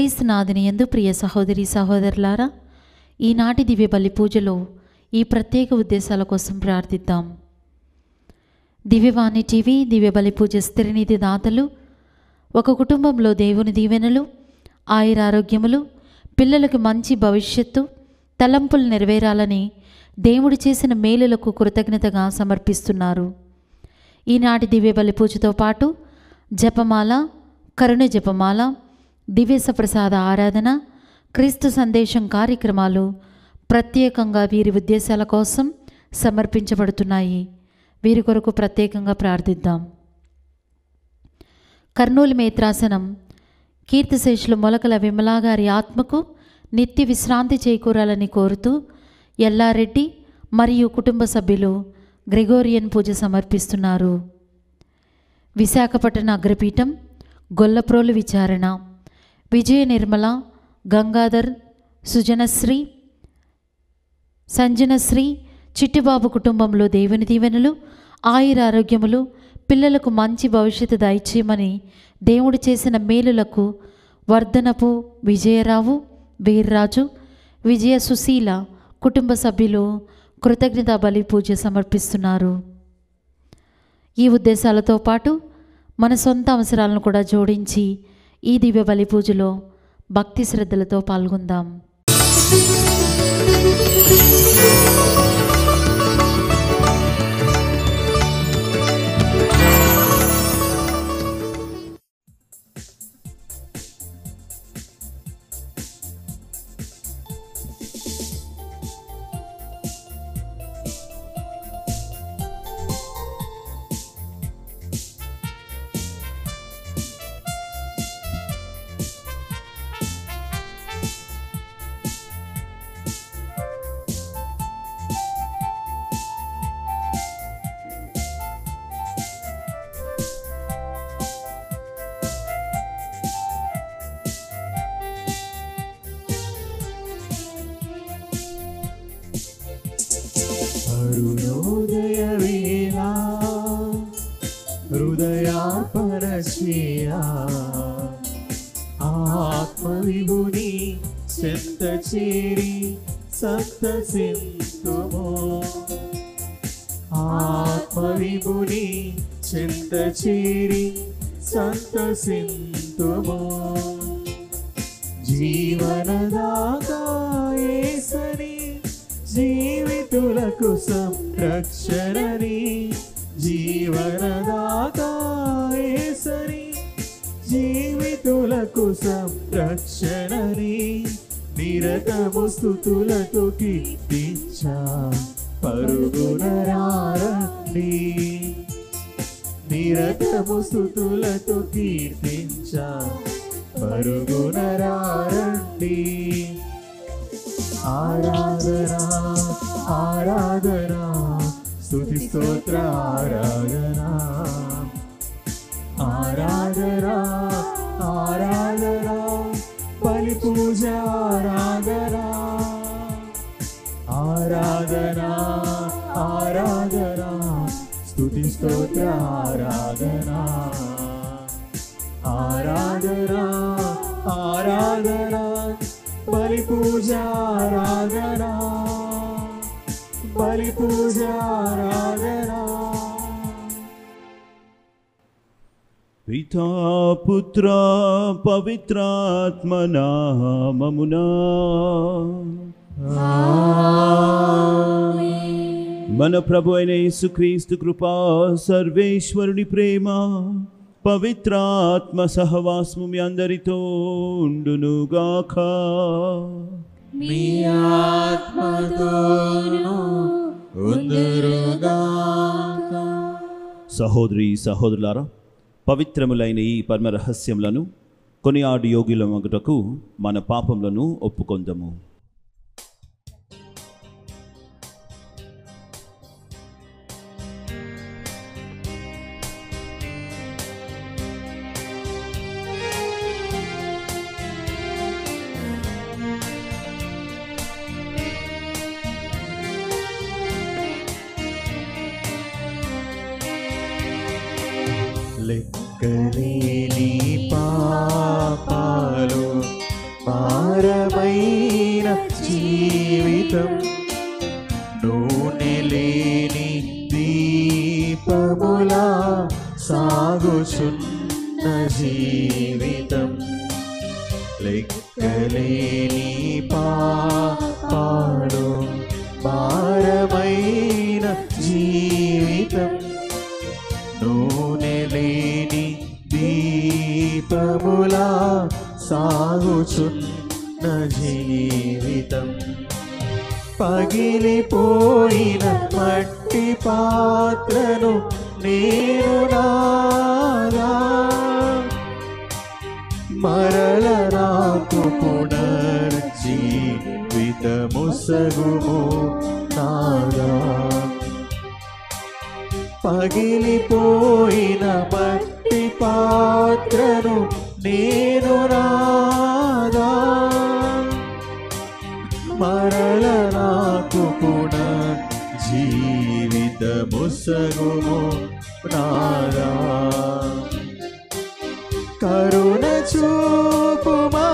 క్రీస్తునాథుని యందు ప్రియ సహోదరి సహోదరులారా, ఈనాటి దివ్య బలి పూజలో ఈ ప్రత్యేక ఉద్దేశాల కోసం ప్రార్థిద్దాం. దివ్యవాణి టీవీ దివ్య బలి పూజ స్థిరనిధి దాతలు ఒక కుటుంబంలో దేవుని దీవెనలు, ఆయురారోగ్యములు, పిల్లలకు మంచి భవిష్యత్తు, తలంపులు నెరవేరాలని దేవుడు చేసిన మేలులకు కృతజ్ఞతగా సమర్పిస్తున్నారు. ఈనాటి దివ్య బలి పూజతో పాటు జపమాల, కరుణ జపమాల, దివ్య ప్రసాద ఆరాధన, క్రీస్తు సందేశం కార్యక్రమాలు ప్రత్యేకంగా వీరి ఉద్దేశాల కోసం సమర్పించబడుతున్నాయి. వీరి కొరకు ప్రత్యేకంగా ప్రార్థిద్దాం. కర్నూలు మేత్రాసనం కీర్తిశేషులు మొలకల విమలా గారి ఆత్మకు నిత్య విశ్రాంతి చేకూరాలని కోరుతూ ఎల్లారెడ్డి మరియు కుటుంబ సభ్యులు గ్రెగోరియన్ పూజ సమర్పిస్తున్నారు. విశాఖపట్నం అగ్రపీఠం గొల్లప్రోలు విచారణ విజయ నిర్మల, గంగాధర్, సుజనశ్రీ, సంజనశ్రీ, చిట్టిబాబు కుటుంబంలో దేవుని దీవెనలు, ఆయురారోగ్యములు, పిల్లలకు మంచి భవిష్యత్తు దయచేయమని దేవుడు చేసిన మేలులకు వర్ధనపు విజయరావు, వీర్రాజు, విజయ సుశీల కుటుంబ సభ్యులు కృతజ్ఞతా బలి పూజ సమర్పిస్తున్నారు. ఈ ఉద్దేశాలతో పాటు మన సొంత అవసరాలను కూడా జోడించి ఈ దివ్య బలి పూజలో భక్తి శ్రద్ధలతో పాల్గొందాం. అరుణోదయ వేళ హృదయార్పణశ్రేయ ఆత్మవిభుని చెంత చేరి సంతసింతుమో, ఆత్మవిభుని చెంత చేరి సంతసింతుమో. జీవనదాతా యేసని జీవితులకు సంరక్షణని, జీవనదాతా యేసని జీవితులకు సంరక్షణని. నిరతము స్తుతులతో కీర్తించా పరుగున రండి, నిరతము స్తుతులతో కీర్తించా పరుగున రండి. ఆరాధనా ఆరాధనా స్తుతి స్తోత్ర ఆరాధనా, ఆరాధనా ఆరాధనా బలి పూజ ఆరాధనా, ఆరాధనా ఆరాధనా స్తుతి స్తోత్ర ఆరాధనా, ఆరాధనా ఆరాధనా బలి పూజ ఆరాధనా, బలి పూజ ఆరాధనా. పితా పుత్ర పవిత్రాత్మ నామమునా మన ప్రభు అయిన యేసుక్రీస్తు కృపా, సర్వేశ్వరుని ప్రేమ, పవిత్రాత్మ సహవాసము మీ అందరితో ఉండునుగాక. మీ ఆత్మతోను ఉండునుగాక. సహోదరి సహోదరులారా, పవిత్రములైన ఈ పరమ రహస్యములను కొనియాడు యోగ్యులమగుటకు మన పాపములను ఒప్పుకొందము. లెక్కలేని పాపాలు భారమైన జీవితం, నూనె లేని దీపములా సాగుచున్న జీవితం, లెక్కలేని పాపాలు, భారమైన జీవితం, నూనె లేని దీపములా సాగుచున్న జీవితం, పగిలిపోయిన మట్టి పాత్రను నేను నాగా, మరల నాకు పునర్జీవితముసగుము నాగా, పగిలిపోయిన మట్టి పాత్రను నేను నాగా, మరల నాకు పునర్జీవితముసగుము నాగా, కరుణ చూపుమా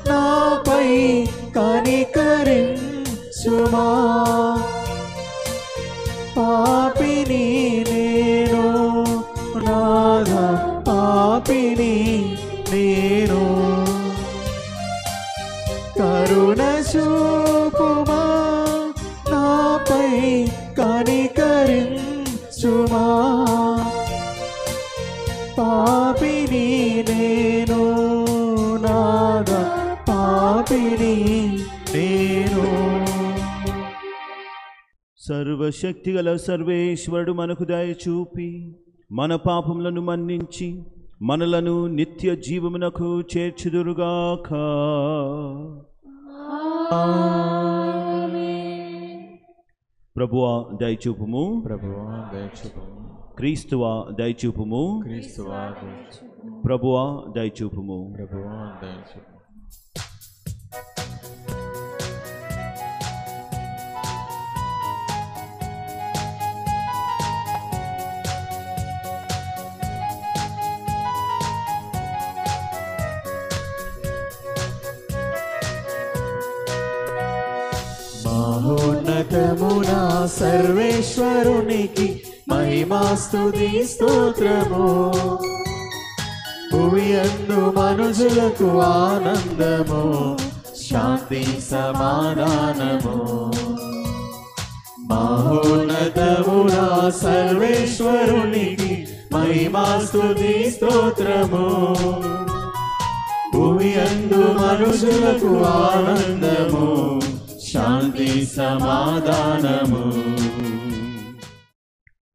నాపై కనికరించుమా, పాపిని నేను నాథా, పాపిని నేను, కరుణ చూపుమా నాపై కనికరించుమా, పాపిని నేను నాథా, పాపిని నేను. సర్వశక్తిగల సర్వేశ్వరుడు మనకు దయ చూపి మన పాపములను మన్నించి మనలను నిత్య జీవమునకు చేర్చుదురుగాక. ప్రభువా దయచూపుము, ప్రభువా దయచూపుము, క్రీస్తువా దయచూపుము, క్రీస్తువా దయచూపుము, ప్రభువా దయచూపుము. ప్రభువా దయచూపుము. మహోన్నతమునా సర్వేశ్వరునికి మహిమాస్తుతి స్తోత్రము, భూయందు మనుషులకు ఆనందము, శాంతి సమాధానము. మహోన్నతమునా సర్వేశ్వరునికి మహిమాస్తుతి స్తోత్రము, భూయందు మనుషులకు ఆనందము, శాంతి సమాధానము.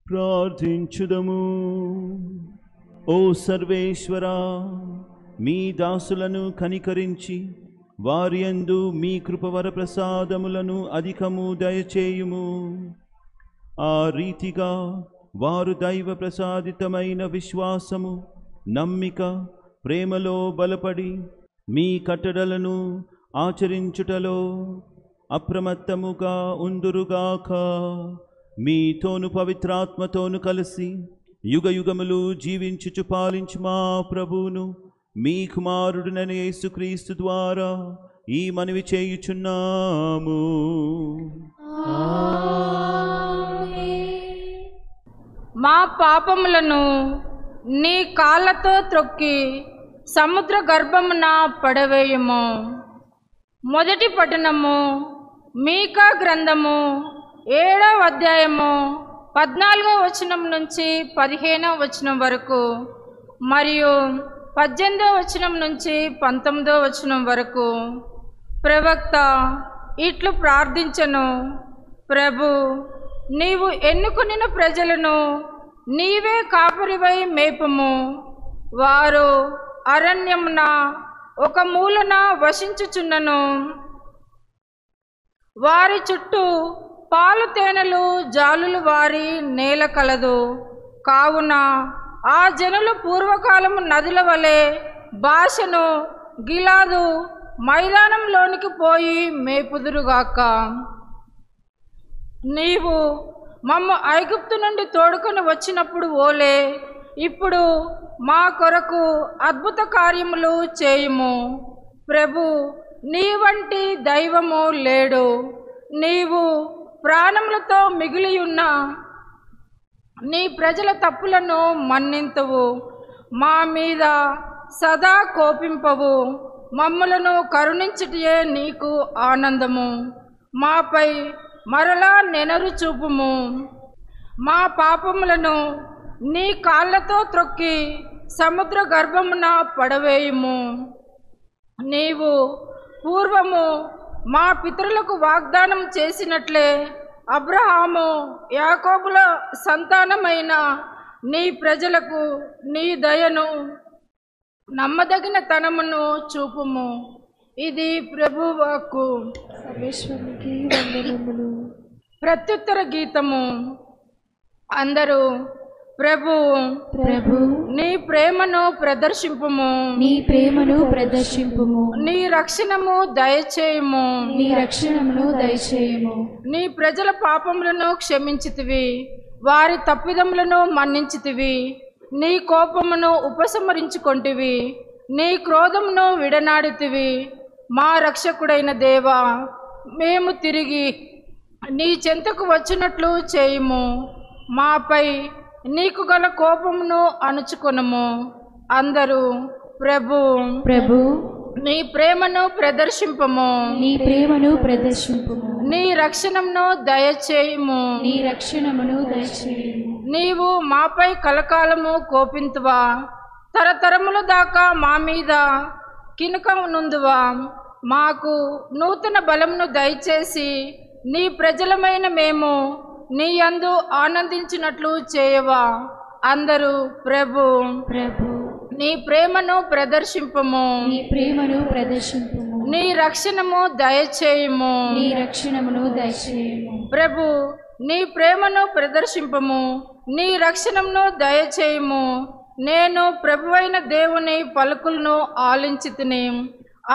ప్రార్థించుదము. ఓ సర్వేశ్వరా, మీ దాసులను కనికరించి వారి యందు మీ కృపవర ప్రసాదములను అధికము దయచేయుము. ఆ రీతిగా వారు దైవ ప్రసాదితమైన విశ్వాసము, నమ్మిక, ప్రేమలో బలపడి మీ కట్టడలను ఆచరించుటలో అప్రమత్తముగా ఉందురుగాక. మీతోను పవిత్రాత్మతోను కలిసి యుగయుగములు జీవించుచు పాలించు మా ప్రభువును మీ కుమారుడునైన యేసుక్రీస్తు ద్వారా ఈ మనవి చేయుచున్నాము. మా పాపములను నీ కాళ్ళతో త్రొక్కి సముద్ర గర్భమున పడవేయము. మొదటి పట్టణము మీకా గ్రంథము 7వ అధ్యాయము 14వ వచనం నుంచి 15వ వచనం వరకు మరియు 18వ వచనం నుంచి 19వ వచనం వరకు. ప్రవక్త ఇట్లు ప్రార్థించెను: ప్రభు, నీవు ఎన్నుకొనిన ప్రజలను నీవే కాపరివై మేపుము. వారు అరణ్యమున ఒక మూలన వసించుచున్నను. వారి చుట్టూ పాలు తేనెలు జాలులు వారి నేల కలదు. కావున ఆ జనులు పూర్వకాలము నదుల వలె భాషను గిలాదు మైదానంలోనికి పోయి మేపుదురుగాక. నీవు మమ్ము ఐగుప్తు నుండి తోడుకొని వచ్చినప్పుడు ఓలే ఇప్పుడు మా కొరకు అద్భుత కార్యములు చేయుము. ప్రభు, నీ వంటి దైవము లేడు. నీవు ప్రాణములతో మిగిలి ఉన్న నీ ప్రజల తప్పులను మన్నింతువు. మా మీద సదా కోపింపవు. మమ్ములను కరుణించుటయే నీకు ఆనందము. మాపై మరలా నెనరు చూపుము. మా పాపములను నీ కాళ్ళతో త్రొక్కి సముద్ర గర్భమున పడవేయుము. నీవు పూర్వము మా పితరులకు వాగ్దానం చేసినట్లే అబ్రహాము యాకోబుల సంతానమైన నీ ప్రజలకు నీ దయను నమ్మదగిన తనమును చూపుము. ఇది ప్రభువాక్కు. సర్వేశ్వరునికి వందనములు. ప్రత్యుత్తర గీతము. అందరూ ప్రభు ప్రభు, నీ ప్రేమను ప్రదర్శింపుము. నీ ప్రేమను ప్రదర్శింపుము. నీ రక్షణము దయచేయుము. నీ రక్షణమును దయచేయము. నీ ప్రజల పాపములను క్షమించితివి, వారి తప్పిదములను మన్నించితివి. నీ కోపమును ఉపసంహరించుకొంటివి, నీ క్రోధమును విడనాడితివి. మా రక్షకుడైన దేవా, మేము తిరిగి నీ చెంతకు వచ్చినట్లు చేయుము. మాపై నీకు గల కోపమును అణుచుకొనుము. అందరూ ప్రభు ప్రభు, నీ ప్రేమను ప్రదర్శింపము. నీ ప్రేమను ప్రదర్శింపుము. నీ రక్షణమును దయచేయుము. నీ రక్షణమును దయచేయము. నీవు మాపై కలకాలము కోపింతువా? తరతరముల దాకా మా మీద కినుకనుందువా? మాకు నూతన బలమును దయచేసి నీ ప్రజలమైన మేము నీ యందు ఆనందించినట్లు చేయవా? అందరూ ప్రభు ప్రభు, నీ ప్రేమను ప్రదర్శింపము. నీ ప్రేమను ప్రదర్శింపుము. నీ రక్షణము దయచేయుము. నీ రక్షణమును దయచేయము. ప్రభు, నీ ప్రేమను ప్రదర్శింపము. నీ రక్షణమును దయచేయుము. నేను ప్రభువైన దేవుని పలుకులను ఆలించితిని.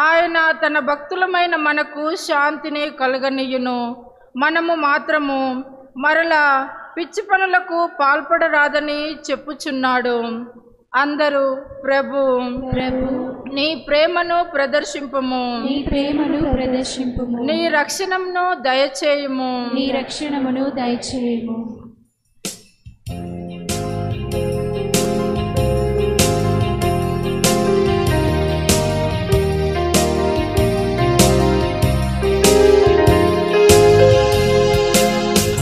ఆయన తన భక్తులమైన మనకు శాంతిని కలుగనీయును. మనము మాత్రము మరలా పిచ్చి పనులకు పాల్పడరాదని చెప్పుచున్నాడు. అందరూ ప్రభు ప్రభు, నీ ప్రేమను ప్రదర్శింపము. నీ ప్రేమను ప్రదర్శింపుము. నీ రక్షణమును దయచేయుము. నీ రక్షణమును దయచేయము.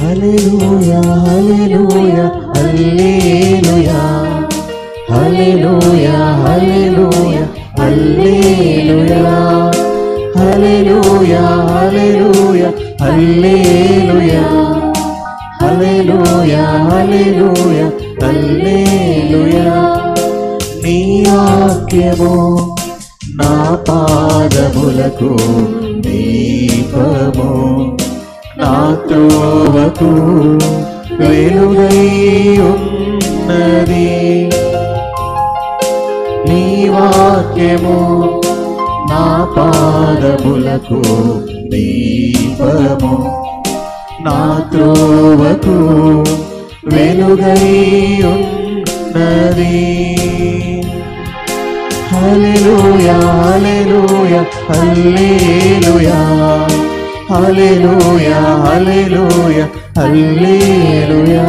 హల్లెలూయా హల్లెలూయా హల్లెలూయా హల్లెలూయా హల్లెలూయా హల్లెలూయా హల్లెలూయా హల్లెలూయా హల్లెలూయా హల్లెలూయా హల్లెలూయా హల్లెలూయా. నీ వాక్యము నా పాదములకు దీపము, నా త్రోవకు వెలుగై ఉన్నది. నీ వాక్యము నా పాదములకు దీపము, నా త్రోవకు వెలుగై ఉన్నది. హల్లెలూయా హల్లెలూయా హల్లెలూయా హల్లెలూయా హల్లెలూయా హల్లెలూయా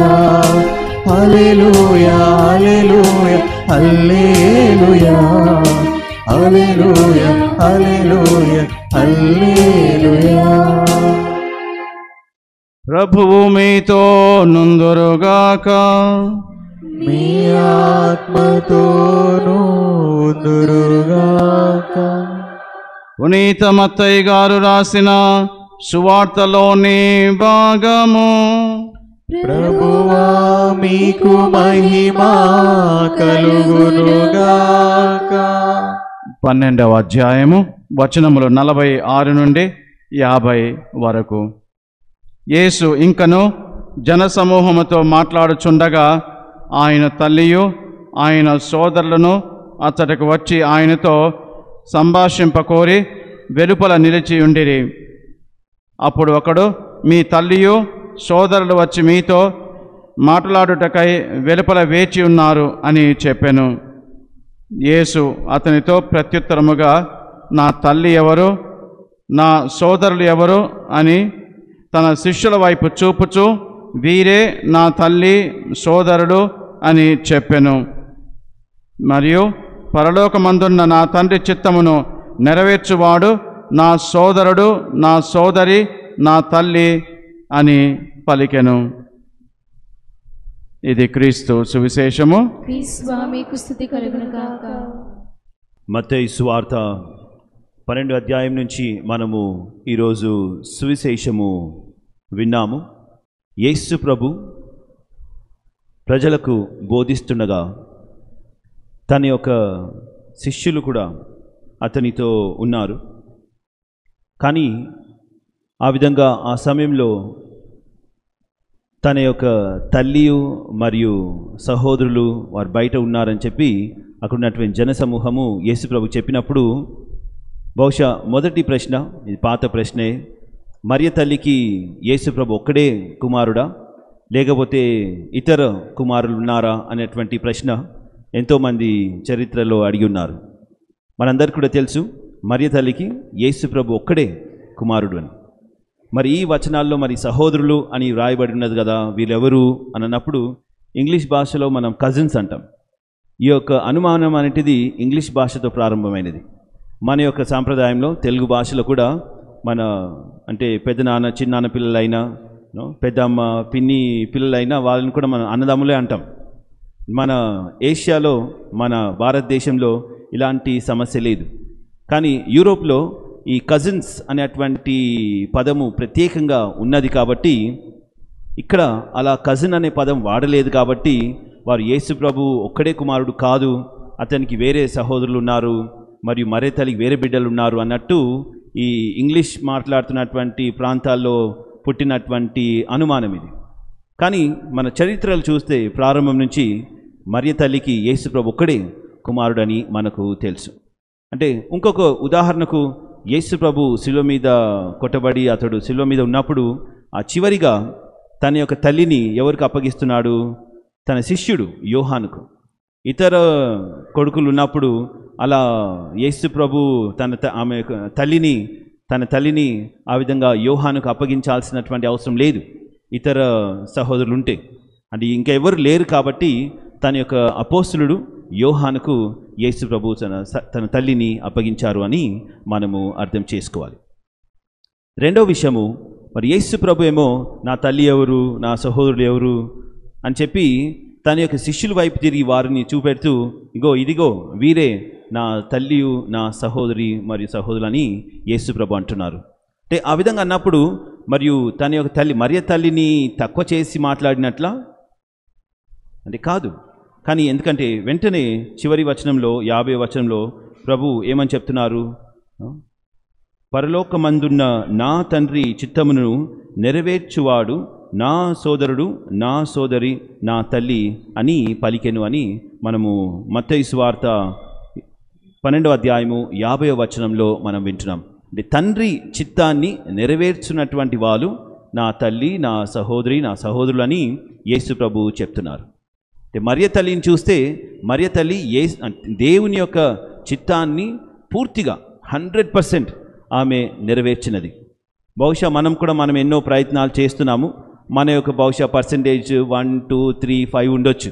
హల్లెలూయా హల్లెలూయా హల్లెలూయా హల్లెలూయా హల్లెలూయా. ప్రభువు మీతో నుందురుగాక. మీ ఆత్మతోనూ ఉందురుగాక. పునీత మత్తయి గారు రాసిన సువార్తలోని భాగము. ప్రభువా మీకు మహిమా కలుగునుగాక. 12వ అధ్యాయము వచనములు 46 నుండి 50 వరకు. యేసు ఇంకను జనసమూహముతో మాట్లాడుచుండగా ఆయన తల్లియు ఆయన సోదరులను అతడికి వచ్చి ఆయనతో సంభాషింపకోరి వెలుపల నిలిచి ఉండిరి. అప్పుడు ఒకడు, మీ తల్లియు సోదరులు వచ్చి మీతో మాట్లాడుటకై వెలుపల వేచి ఉన్నారు అని చెప్పెను. యేసు అతనితో ప్రత్యుత్తరముగా, నా తల్లి ఎవరు, నా సోదరులు ఎవరు అని తన శిష్యుల వైపు చూపుచూ వీరే నా తల్లి సోదరుడు అని చెప్పెను. మరియు పరలోకమందున్న నా తండ్రి చిత్తమును నెరవేర్చువాడు నా సోదరుడు, నా సోదరి, నా తల్లి అని పలికెను. ఇది క్రీస్తు సువిశేషము. క్రీస్తువా మీకు స్తుతి కలుగును గాక. మత్తయి సువార్త 12వ అధ్యాయం నుంచి మనము ఈరోజు సువిశేషము విన్నాము. యేసు ప్రభు ప్రజలకు బోధిస్తుండగా తన యొక్క శిష్యులు కూడా అతనితో ఉన్నారు. కానీ ఆ విధంగా ఆ సమయంలో తన యొక్క తల్లి మరియు సహోదరులు వారు బయట ఉన్నారని చెప్పి అక్కడ ఉన్నటువంటి జనసమూహము యేసు ప్రభు చెప్పినప్పుడు బహుశా మొదటి ప్రశ్న, ఇది పాత ప్రశ్నే, మరియ తల్లికి యేసు ప్రభు ఒక్కడే కుమారుడా లేకపోతే ఇతర కుమారులు ఉన్నారా అనేటువంటి ప్రశ్న ఎంతోమంది చరిత్రలో అడిగి ఉన్నారు. మనందరికీ కూడా తెలుసు మరియ తల్లికి యేసు ప్రభు ఒక్కడే కుమారుడు అని. మరి ఈ వచనాల్లో మరి సహోదరులు అని వ్రాయబడి ఉన్నది కదా, వీళ్ళెవరు అని అన్నప్పుడు ఇంగ్లీష్ భాషలో మనం కజిన్స్ అంటాం. ఈ యొక్క అనుమానం అనేటిది ఇంగ్లీష్ భాషతో ప్రారంభమైనది. మన యొక్క సాంప్రదాయంలో తెలుగు భాషలో కూడా మన అంటే పెద్దనాన్న చిన్నాన్న పిల్లలైనా పెద్దమ్మ పిన్ని పిల్లలైనా వాళ్ళని కూడా మనం అన్నదమ్ములే అంటాం. మన ఏషియాలో మన భారతదేశంలో ఇలాంటి సమస్య లేదు. కానీ యూరోప్లో ఈ కజిన్స్ అనేటువంటి పదము ప్రత్యేకంగా ఉన్నది కాబట్టి ఇక్కడ అలా కజిన్ అనే పదం వాడలేదు కాబట్టి వారు యేసు ప్రభు ఒక్కడే కుమారుడు కాదు, అతనికి వేరే సహోదరులు ఉన్నారు మరియు మరే తల్లికి వేరే బిడ్డలు ఉన్నారు అన్నట్టు ఈ ఇంగ్లీష్ మాట్లాడుతున్నటువంటి ప్రాంతాల్లో పుట్టినటువంటి అనుమానం ఇది. కానీ మన చరిత్రలు చూస్తే ప్రారంభం నుంచి మరియ తల్లికి యేసు ప్రభు ఒక్కడే కుమారుడని మనకు తెలుసు. అంటే ఇంకొక ఉదాహరణకు యేసు ప్రభు శిలువ మీద కొట్టబడి అతడు శిలువ మీద ఉన్నప్పుడు ఆ చివరిగా తన యొక్క తల్లిని ఎవరికి అప్పగిస్తున్నాడు? తన శిష్యుడు యోహానుకు. ఇతర కొడుకులు ఉన్నప్పుడు అలా యేసు ప్రభు ఆమె తన తల్లిని ఆ విధంగా యోహానుకు అప్పగించాల్సినటువంటి అవసరం లేదు, ఇతర సహోదరులు ఉంటే. అంటే ఇంకెవరు లేరు కాబట్టి తన యొక్క అపోస్తులుడు యోహానుకు యేసు ప్రభు తన తల్లిని అప్పగించారు అని మనము అర్థం చేసుకోవాలి. రెండో విషయము, మరి యేసు ప్రభు ఏమో నా తల్లి ఎవరు, నా సహోదరులు ఎవరు అని చెప్పి తన యొక్క శిష్యుల వైపు తిరిగి వారిని చూపెడుతూ ఇదిగో వీరే నా తల్లి, నా సహోదరి మరియు సహోదరులని యేసు ప్రభు అంటున్నారు. అంటే ఆ విధంగా అన్నప్పుడు మరియు తన యొక్క తల్లి మరియ తల్లిని తక్కువ చేసి మాట్లాడినట్లా అంటే కాదు. కానీ ఎందుకంటే వెంటనే చివరి వచనంలో 50వ వచనంలో ప్రభు ఏమని చెప్తున్నారు? పరలోకమందున్న నా తండ్రి చిత్తమును నెరవేర్చువాడు నా సోదరుడు, నా సోదరి, నా తల్లి అని పలికెను అని మనము మత్తయి సువార్త 12వ అధ్యాయము 50వ వచనంలో మనం వింటున్నాం. అంటే తండ్రి చిత్తాన్ని నెరవేర్చున్నటువంటి వాళ్ళు నా తల్లి, నా సహోదరి, నా సహోదరులు అని యేసు ప్రభు చెప్తున్నారు. మరియ తల్లిని చూస్తే మరియ తల్లి దేవుని యొక్క చిత్తాన్ని పూర్తిగా 100% ఆమె నెరవేర్చినది. బహుశా మనం ఎన్నో ప్రయత్నాలు చేస్తున్నాము, మన యొక్క బహుశా పర్సెంటేజ్ 1, 2, 3, 5 ఉండొచ్చు.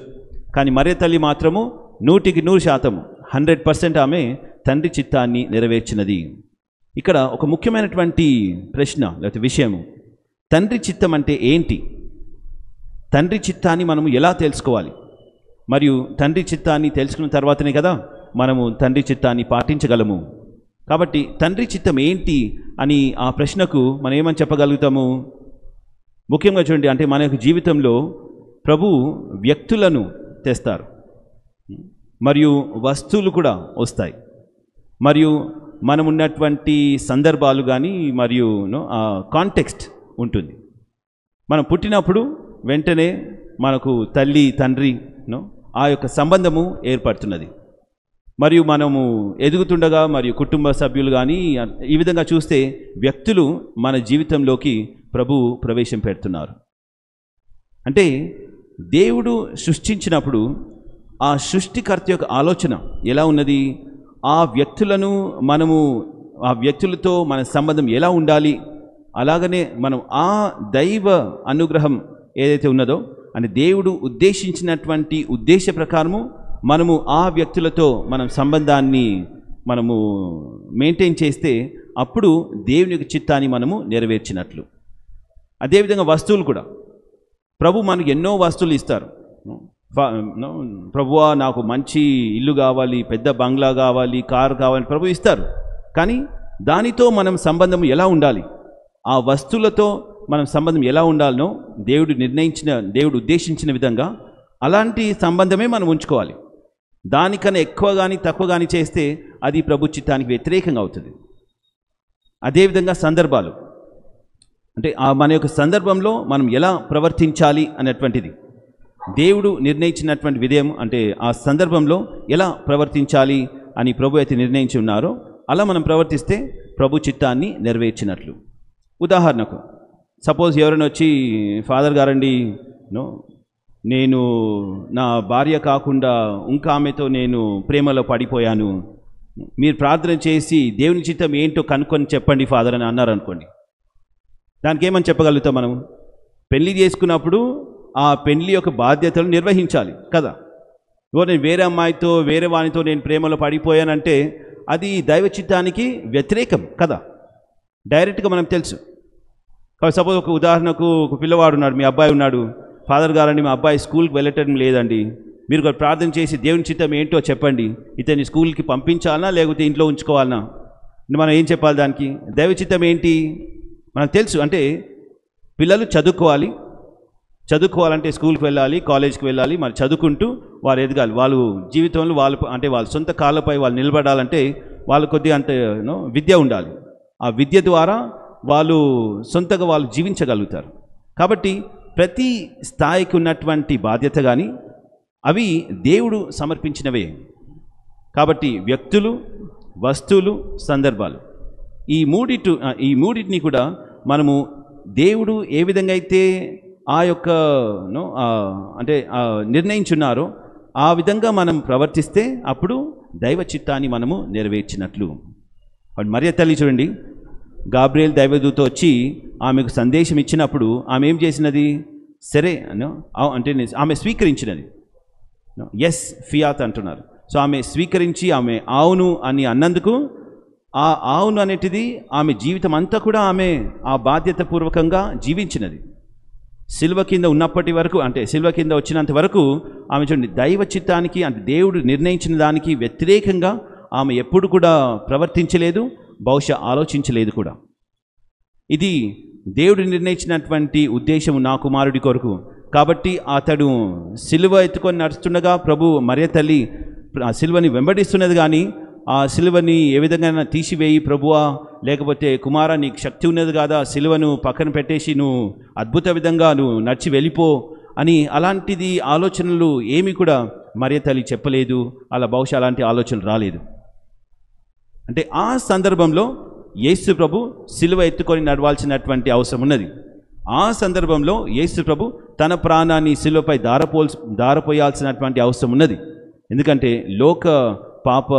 కానీ మరియ తల్లి మాత్రము 100% 100% ఆమె తండ్రి చిత్తాన్ని నెరవేర్చినది. ఇక్కడ ఒక ముఖ్యమైనటువంటి ప్రశ్న లేకపోతే విషయము, తండ్రి చిత్తం అంటే ఏంటి? తండ్రి చిత్తాన్ని మనము ఎలా తెలుసుకోవాలి? మరియు తండ్రి చిత్తాన్ని తెలుసుకున్న తర్వాతనే కదా మనము తండ్రి చిత్తాన్ని పాటించగలము. కాబట్టి తండ్రి చిత్తం ఏంటి అని ఆ ప్రశ్నకు మనం ఏమని చెప్పగలుగుతాము? ముఖ్యంగా చూడండి, అంటే మన యొక్క జీవితంలో ప్రభు వ్యక్తులను తెస్తారు మరియు వస్తువులు కూడా వస్తాయి మరియు మనం ఉన్నటువంటి సందర్భాలు కానీ మరియు ఆ కాంటెక్స్ట్ ఉంటుంది. మనం పుట్టినప్పుడు వెంటనే మనకు తల్లి తండ్రి ఆ యొక్క సంబంధము ఏర్పడుతున్నది. మరియు మనము ఎదుగుతుండగా మరియు కుటుంబ సభ్యులు కానీ ఈ విధంగా చూస్తే వ్యక్తులు మన జీవితంలోకి ప్రభు ప్రవేశం పెడుతున్నారు. అంటే దేవుడు సృష్టించినప్పుడు ఆ సృష్టికర్త యొక్క ఆలోచన ఎలా ఉన్నది? ఆ వ్యక్తులను మనము ఆ వ్యక్తులతో మన సంబంధం ఎలా ఉండాలి, అలాగనే మనం ఆ దైవ అనుగ్రహం ఏదైతే ఉన్నదో అని దేవుడు ఉద్దేశించినటువంటి ఉద్దేశ ప్రకారము మనము ఆ వ్యక్తులతో మనం సంబంధాన్ని మనము మెయింటైన్ చేస్తే అప్పుడు దేవుని యొక్క చిత్తాన్ని మనము నెరవేర్చినట్లు. అదేవిధంగా వస్తువులు కూడా ప్రభు మనకు ఎన్నో వస్తువులు ఇస్తారు. ప్రభువా నాకు మంచి ఇల్లు కావాలి, పెద్ద బంగ్లా కావాలి, కారు కావాలి ప్రభు ఇస్తారు. కానీ దానితో మనం సంబంధం ఎలా ఉండాలి, ఆ వస్తువులతో మనం సంబంధం ఎలా ఉండాలనో దేవుడు ఉద్దేశించిన విధంగా అలాంటి సంబంధమే మనం ఉంచుకోవాలి. దానికన్నా ఎక్కువ కానీ తక్కువ కానీ చేస్తే అది ప్రభు చిత్తానికి వ్యతిరేకంగా అవుతుంది. అదేవిధంగా సందర్భాలు అంటే మన యొక్క సందర్భంలో మనం ఎలా ప్రవర్తించాలి అనేటువంటిది దేవుడు నిర్ణయించినటువంటి విధేయం. అంటే ఆ సందర్భంలో ఎలా ప్రవర్తించాలి అని ప్రభు అయితే నిర్ణయించి ఉన్నారో అలా మనం ప్రవర్తిస్తే ప్రభు చిత్తాన్ని నెరవేర్చినట్లు. ఉదాహరణకు సపోజ్ ఎవరైనా వచ్చి ఫాదర్ గారండి నేను నా భార్య కాకుండా ఇంకా ఆమెతో నేను ప్రేమలో పడిపోయాను, మీరు ప్రార్థన చేసి దేవుని చిత్తం ఏంటో కనుక్కొని చెప్పండి ఫాదర్ అని అన్నారనుకోండి, దానికి ఏమని చెప్పగలుగుతాం మనం? పెళ్లి చేసుకున్నప్పుడు ఆ పెళ్లి యొక్క బాధ్యతలు నిర్వహించాలి కదా. నేను వేరే అమ్మాయితో వేరే వానితో నేను ప్రేమలో పడిపోయానంటే అది దైవ చిత్తానికి వ్యతిరేకం కదా, డైరెక్ట్గా మనం తెలుసు. కాబట్టి సపోజ్ ఒక ఉదాహరణకు ఒక పిల్లవాడు ఉన్నాడు, మీ అబ్బాయి ఉన్నాడు, ఫాదర్ గారండి మా అబ్బాయి స్కూల్కి వెళ్ళటం లేదండి, మీరు ప్రార్థన చేసి దేవుని చిత్తం ఏంటో చెప్పండి, ఇతన్ని స్కూల్కి పంపించాలనా లేకపోతే ఇంట్లో ఉంచుకోవాలనా? మనం ఏం చెప్పాలి దానికి? దైవ చిత్తం ఏంటి మనకు తెలుసు. అంటే పిల్లలు చదువుకోవాలంటే స్కూల్కి వెళ్ళాలి, కాలేజ్కి వెళ్ళాలి, మరి చదువుకుంటూ వారు ఎదగాలి. వాళ్ళు జీవితంలో వాళ్ళ సొంత కాళ్ళపై వాళ్ళు నిలబడాలంటే వాళ్ళు కొద్దిగా అంత విద్య ఉండాలి. ఆ విద్య ద్వారా వాళ్ళు సొంతగా వాళ్ళు జీవించగలుగుతారు. కాబట్టి ప్రతి స్థాయికి ఉన్నటువంటి బాధ్యత కానీ అవి దేవుడు సమర్పించినవే. కాబట్టి వ్యక్తులు, వస్తువులు, సందర్భాలు ఈ మూడింటిని కూడా మనము దేవుడు ఏ విధంగా అయితే ఆ యొక్క అంటే నిర్ణయించున్నారో ఆ విధంగా మనం ప్రవర్తిస్తే అప్పుడు దైవ చిత్తాన్ని మనము నెరవేర్చినట్లు. మరియ తల్లి చూడండి, గాబ్రియల్ దైవదూత వచ్చి ఆమెకు సందేశం ఇచ్చినప్పుడు ఆమె ఏం చేసినది? సరే అంటే ఆమె స్వీకరించినది. ఎస్ ఫియాత్ అంటున్నారు. సో ఆమె స్వీకరించి ఆమె అవును అని అన్నందుకు ఆ అవును అనేటిది ఆమె జీవితం అంతా కూడా ఆమె ఆ బాధ్యతపూర్వకంగా జీవించినది. సిల్వ కింద ఉన్నప్పటి వరకు, అంటే సిల్వ కింద వచ్చినంత వరకు ఆమె చూడండి దైవ చిత్తానికి అంటే దేవుడు నిర్ణయించిన దానికి వ్యతిరేకంగా ఆమె ఎప్పుడు కూడా ప్రవర్తించలేదు, బహుశా ఆలోచించలేదు కూడా. ఇది దేవుడు నిర్ణయించినటువంటి ఉద్దేశం నా కుమారుడి కొరకు. కాబట్టి అతడు సిలువ ఎత్తుకొని నడుస్తుండగా ప్రభు మరియ తల్లి ఆ సిలువని వెంబడిస్తున్నది. కానీ ఆ సిలువని ఏ విధంగా తీసివేయి ప్రభువా, లేకపోతే కుమారా నీకు శక్తి ఉన్నది కాదా, సిలువను పక్కన పెట్టేసి నువ్వు అద్భుత విధంగా నువ్వు నడిచి వెళ్ళిపో అని అలాంటిది ఆలోచనలు ఏమీ కూడా మరియ తల్లి చెప్పలేదు. అలా బహుశా అలాంటి ఆలోచనలు రాలేదు. అంటే ఆ సందర్భంలో యేసు ప్రభు సిలువ ఎత్తుకొని నడవాల్సినటువంటి అవసరం ఉన్నది. ఆ సందర్భంలో యేసు ప్రభు తన ప్రాణాన్ని సిలువపై దారపోయాల్సినటువంటి అవసరం ఉన్నది. ఎందుకంటే లోక పాప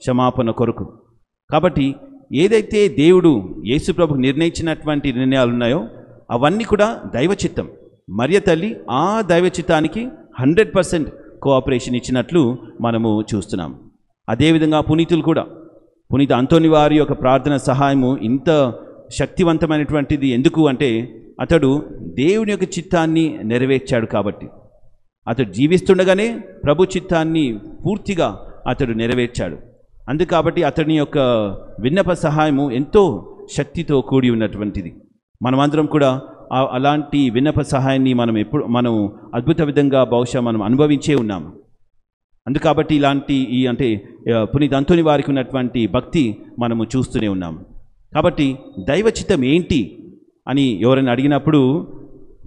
క్షమాపణ కొరకు. కాబట్టి ఏదైతే దేవుడు యేసు ప్రభు నిర్ణయించినటువంటి నిర్ణయాలు ఉన్నాయో అవన్నీ కూడా దైవ చిత్తం. మరియ తల్లి ఆ దైవ చిత్తానికి 100% కోఆపరేషన్ ఇచ్చినట్లు మనము చూస్తున్నాం. అదేవిధంగా పునీతులు కూడా, పునీత అంతోని వారి యొక్క ప్రార్థన సహాయము ఇంత శక్తివంతమైనటువంటిది. ఎందుకు అంటే అతడు దేవుని యొక్క చిత్తాన్ని నెరవేర్చాడు. కాబట్టి అతడు జీవిస్తుండగానే ప్రభు చిత్తాన్ని పూర్తిగా అతడు నెరవేర్చాడు. అందుకాబట్టి అతని యొక్క విన్నప సహాయము ఎంతో శక్తితో కూడి ఉన్నటువంటిది. మనమందరం కూడా అలాంటి విన్నప సహాయాన్ని మనం అద్భుత విధంగా బహుశా మనం అనుభవించే ఉన్నాము. అందుకాబట్టి ఇలాంటి అంటే పునీత అంతోని వారికి ఉన్నటువంటి భక్తి మనము చూస్తూనే ఉన్నాము. కాబట్టి దైవ చిత్తం ఏంటి అని ఎవరైనా అడిగినప్పుడు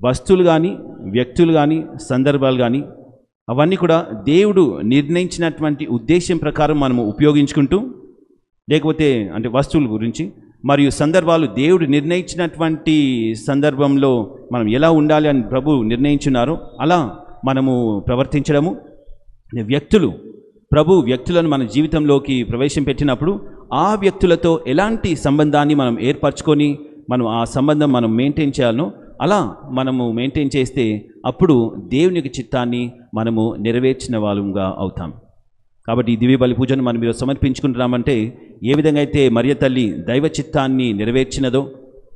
వస్తువులు కానీ, వ్యక్తులు కానీ, సందర్భాలు కానీ అవన్నీ కూడా దేవుడు నిర్ణయించినటువంటి ఉద్దేశం ప్రకారం మనము ఉపయోగించుకుంటూ, లేకపోతే అంటే వస్తువుల గురించి మరియు సందర్భాలు దేవుడు నిర్ణయించినటువంటి సందర్భంలో మనం ఎలా ఉండాలి అని ప్రభు నిర్ణయించున్నారో అలా మనము ప్రవర్తించడము. వ్యక్తులు ప్రభు వ్యక్తులను మన జీవితంలోకి ప్రవేశపెట్టినప్పుడు ఆ వ్యక్తులతో ఎలాంటి సంబంధాన్ని మనం ఏర్పరచుకొని మనం ఆ సంబంధం మనం మెయింటైన్ చేయాలనో అలా మనము మెయింటైన్ చేస్తే అప్పుడు దేవునికి చిత్తాన్ని మనము నెరవేర్చిన వాళ్ళంగా అవుతాం. కాబట్టి ఈ దివ్య బలి పూజను మనం మీరు సమర్పించుకుంటున్నామంటే ఏ విధంగా అయితే మరియ తల్లి దైవ చిత్తాన్ని నెరవేర్చినదో,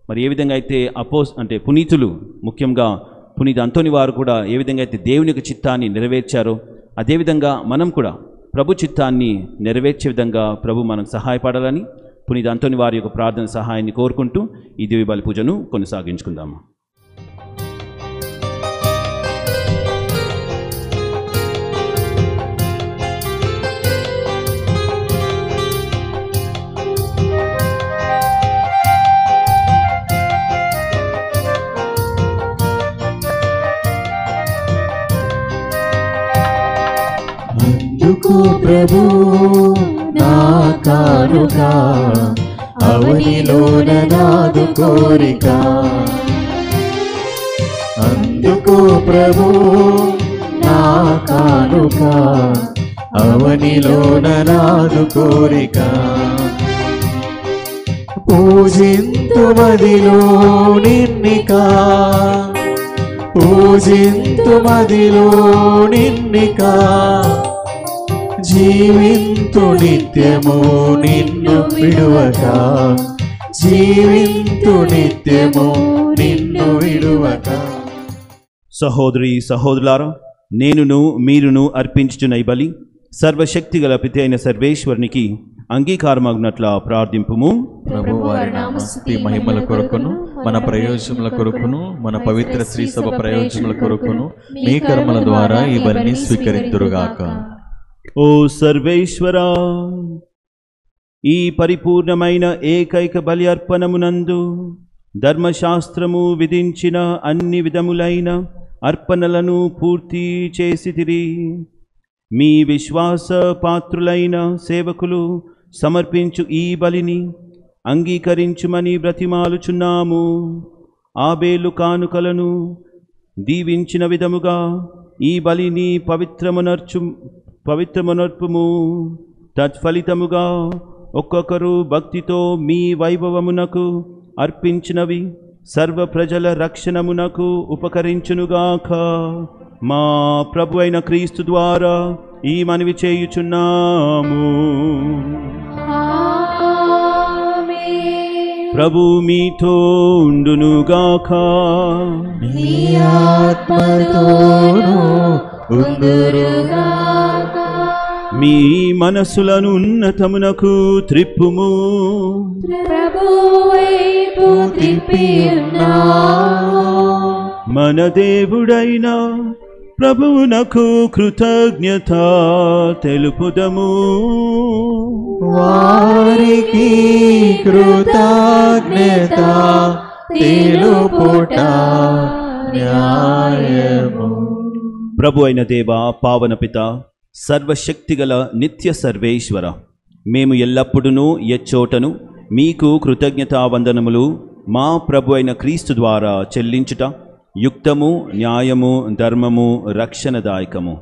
మరి ఏ విధంగా అయితే అంటే పునీతులు, ముఖ్యంగా పునీత అంతోని వారు కూడా ఏ విధంగా అయితే దేవునికి చిత్తాన్ని నెరవేర్చారో, అదేవిధంగా మనం కూడా ప్రభు చిత్తాన్ని నెరవేర్చే విధంగా ప్రభు మనకు సహాయపడాలని పునీత అంతోని వారి యొక్క ప్రార్థన సహాయాన్ని కోరుకుంటూ ఈ దివ్య బలి పూజను కొనసాగించుకుందాము. అందుకు ప్రభు నా కానుక, అవనిలోన నాదు కోరిక. అందుకు ప్రభు నా కానుక, అవనిలోన నాదు కోరిక. పూజింతు మదిలో నిన్నిక, పూజింతు మదిలో నిన్నిక. జీవింతు నిత్యము నిన్ను విడువక, జీవింతు నిత్యము నిన్ను విడువక. సహోదరి సహోదరులారా, నేనును మీరును అర్పించుచున్న ఈ బలి సర్వశక్తి గల పిత అయిన సర్వేశ్వరునికి అంగీకారమగునట్ల ప్రార్థింపుము. ప్రభు వారి నామస్తుతి మహిమల కొరకును, మన ప్రయోజనముల కొరకును, మన పవిత్ర శ్రీ సభ ప్రయోజనముల కొరకును మీ కర్మల ద్వారా ఈ బలిని స్వీకరింతురుగాక. ఓ సర్వేశ్వరా, ఈ పరిపూర్ణమైన ఏకైక బలి అర్పణమునందు ధర్మశాస్త్రము విధించిన అన్ని విధములైన అర్పణలను పూర్తి చేసితిరి. మీ విశ్వాస పాత్రులైన సేవకులు సమర్పించు ఈ బలిని అంగీకరించుమని బ్రతిమాలుచున్నాము. ఆబేలు కానుకలను దీవించిన విధముగా ఈ బలిని పవిత్రమునర్పుము. తత్ఫలితముగా ఒక్కొక్కరు భక్తితో మీ వైభవమునకు అర్పించినవి సర్వ ప్రజల రక్షణమునకు ఉపకరించునుగాక. మా ప్రభు అయిన క్రీస్తు ద్వారా ఈ మనవి చేయుచున్నాము. ప్రభు మీతో ఉండునుగాక. మీ ఆత్మతోను ఉండురుగాక. మీ మనసులను ఉన్నతమునకు త్రిప్పుము. ప్రభువైపు త్రిప్పియున్నాము. మన దేవుడైన ప్రభువునకు కృతజ్ఞత తెలుపుదము. వారికి కృతజ్ఞత తెలుపుట న్యాయము. ప్రభు అయిన దేవ, పావన పిత, సర్వశక్తిగల నిత్య సర్వేశ్వర, మేము ఎల్లప్పుడూ ఎచ్చోటను మీకు కృతజ్ఞతావందనములు మా ప్రభు అయిన క్రీస్తు ద్వారా చెల్లించుట యుక్తము, న్యాయము, ధర్మము, రక్షణదాయకము.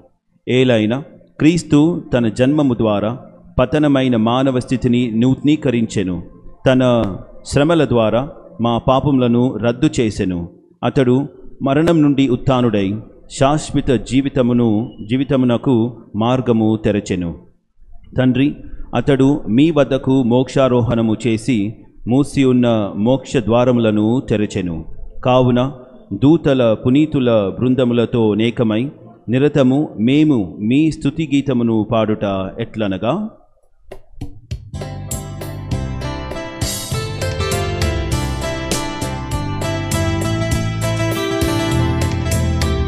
ఏలైనా క్రీస్తు తన జన్మము ద్వారా పతనమైన మానవ స్థితిని నూతనీకరించెను. తన శ్రమల ద్వారా మా పాపములను రద్దు చేసెను. అతడు మరణం నుండి ఉత్థానుడై శాశ్వత జీవితమునకు మార్గము తెరచెను. తండ్రి, అతడు మీ వద్దకు మోక్షారోహణము చేసి మూసి ఉన్న మోక్ష ద్వారములను తెరచెను. కావున దూతల పునీతుల బృందములతో నేకమై నిరతము మేము మీ స్తుతి గీతమును పాడుట ఎట్లనగా,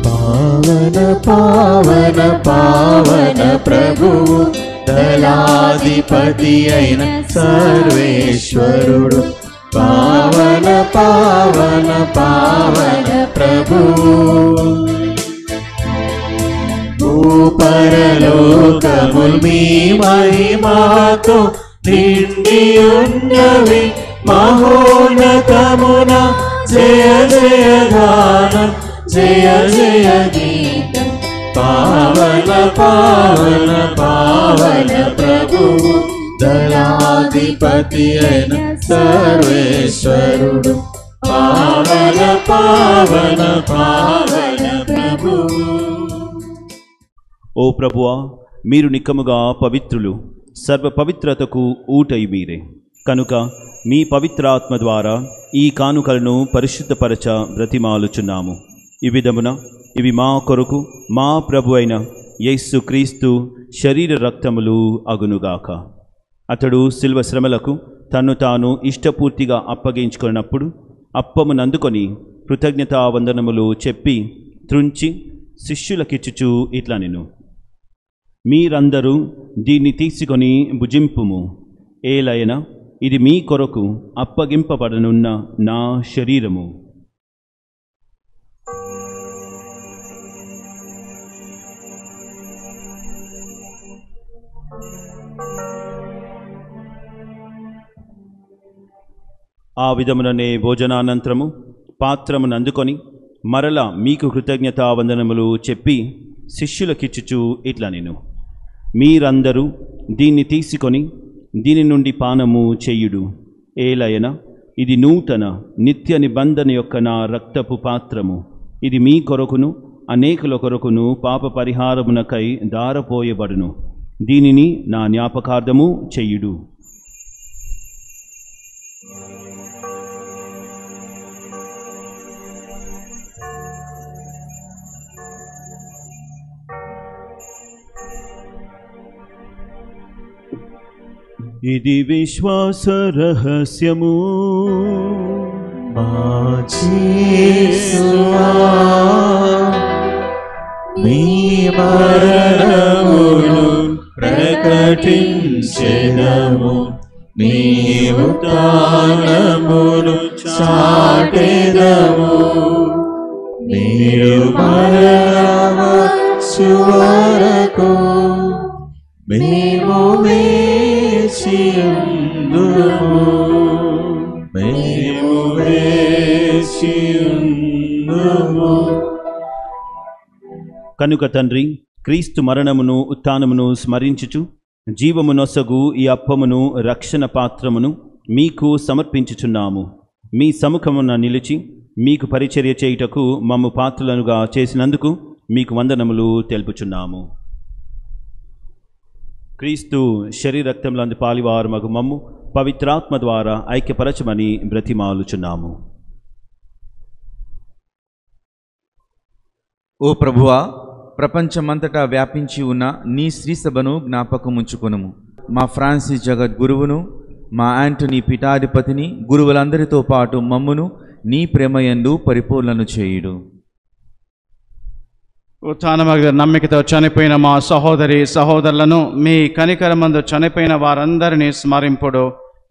పావన పావన పావన ప్రభువు, దళాధిపతి అయిన సర్వేశ్వరుడు. పావన పావన పావన ప్రభువు, భూపరలోకముల్ మీ మహిమాతో నిండి ఉన్నవి. మహోన్నతమున జయ జయ గానం, జయ జయ గీతం. పావన పావన పావన ప్రభువు దయాధిపతి అయిన సర్వేశ్వరుడు పావన పావన పావన ప్రభువు. ఓ ప్రభువా, మీరు నిక్కముగా పవిత్రులు, సర్వ పవిత్రతకు ఊటై మీరే. కనుక మీ పవిత్రాత్మ ద్వారా ఈ కానుకలను పరిశుద్ధపరచ బ్రతిమాలుచున్నాము. ఈ విధమున ఇవి మా కొరకు మా ప్రభు అయిన యేసు క్రీస్తు శరీర రక్తములు అగునుగాక. అతడు శిల్వ శ్రమలకు తన్ను తాను ఇష్టపూర్తిగా అప్పగించుకున్నప్పుడు అప్పమునందుకొని కృతజ్ఞతావందనములు చెప్పి త్రుంచి శిష్యులకిచ్చుచు ఇట్లా నేను, మీరందరూ దీన్ని తీసుకొని భుజింపుము. ఏలయన ఇది మీ కొరకు అప్పగింపబడనున్న నా శరీరము. ఆ విధముననే భోజనానంతరము పాత్రమును అందుకొని మరల మీకు కృతజ్ఞతావందనములు చెప్పి శిష్యులకిచ్చుచు ఇట్లా నేను, మీరందరూ దీన్ని తీసుకొని దీని నుండి పానము చేయుడు. ఏలయన ఇది నూతన నిత్య నిబంధన యొక్క నా రక్తపు పాత్రము. ఇది మీ కొరకును అనేకుల కొరకును పాప పరిహారమునకై దారపోయబడును. దీనిని నా జ్ఞాపకార్థము చేయుడు. ఇది విశ్వాస రహస్యము. మా యేసువా, మీ మరణమును ప్రకటించెదము, మీ ఉత్థానమును చాటెదము. మీరు మరణవచ్చు వరకు మేము వేచియుందుము, మేము వేచియుందుము. కనుక తండ్రి, క్రీస్తు మరణమును ఉత్థానమును స్మరించుచు జీవమునొసగు ఈ అప్పమును రక్షణ పాత్రమును మీకు సమర్పించుచున్నాము. మీ సముఖమున నిలిచి మీకు పరిచర్య చేయుటకు మమ్ము పాత్రలనుగా చేసినందుకు మీకు వందనములు తెలుపుచున్నాము. క్రీస్తు శరీరక్తములందు పాలివారు మగు మమ్ము పవిత్రాత్మ ద్వారా ఐక్యపరచమని బ్రతిమాలుచున్నాము. ఓ ప్రభువా, ప్రపంచమంతటా వ్యాపించి ఉన్న నీ శ్రీసభను జ్ఞాపకముంచుకొనుము. మా ఫ్రాన్సిస్ జగద్గురువును, మా యాంటనీ పీఠాధిపతిని, గురువులందరితో పాటు మమ్మును నీ ప్రేమయందు పరిపూర్ణను చేయుడు. ఉత్థానమగు నమ్మికతో చనిపోయిన మా సహోదరి సహోదరులను, మీ కనికరమందు చనిపోయిన వారందరినీ స్మరింపుడు.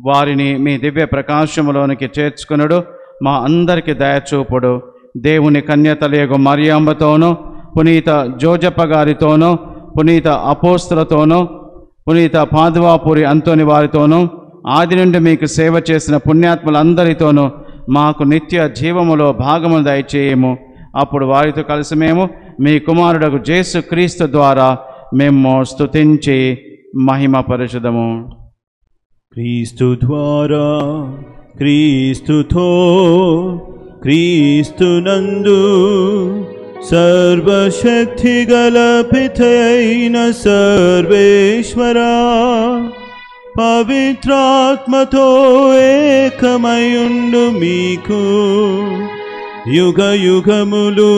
వారిని మీ దివ్య ప్రకాశములోనికి చేర్చుకునుడు. మా అందరికి దయచూపుడు. దేవుని కన్యతలేగు మరియమ్మతోనూ, పునీత జోజప్ప గారితోనూ, పునీత అపోస్తులతోనూ, పునీత పాదువాపూరి అంతోని వారితోనూ, ఆది నుండి మీకు సేవ చేసిన పుణ్యాత్ములందరితోనూ మాకు నిత్య జీవములో భాగము దయచేయము. అప్పుడు వారితో కలిసి మేము మీ కుమారుడకు యేసు క్రీస్తు ద్వారా మేము స్తుతించి మహిమపరచుదము. క్రీస్తు ద్వారా, క్రీస్తుతో, క్రీస్తునందు సర్వశక్తి గల పితయైన సర్వేశ్వరా, పవిత్రాత్మతో ఏకమయుండు మీకు యుగ యుగములు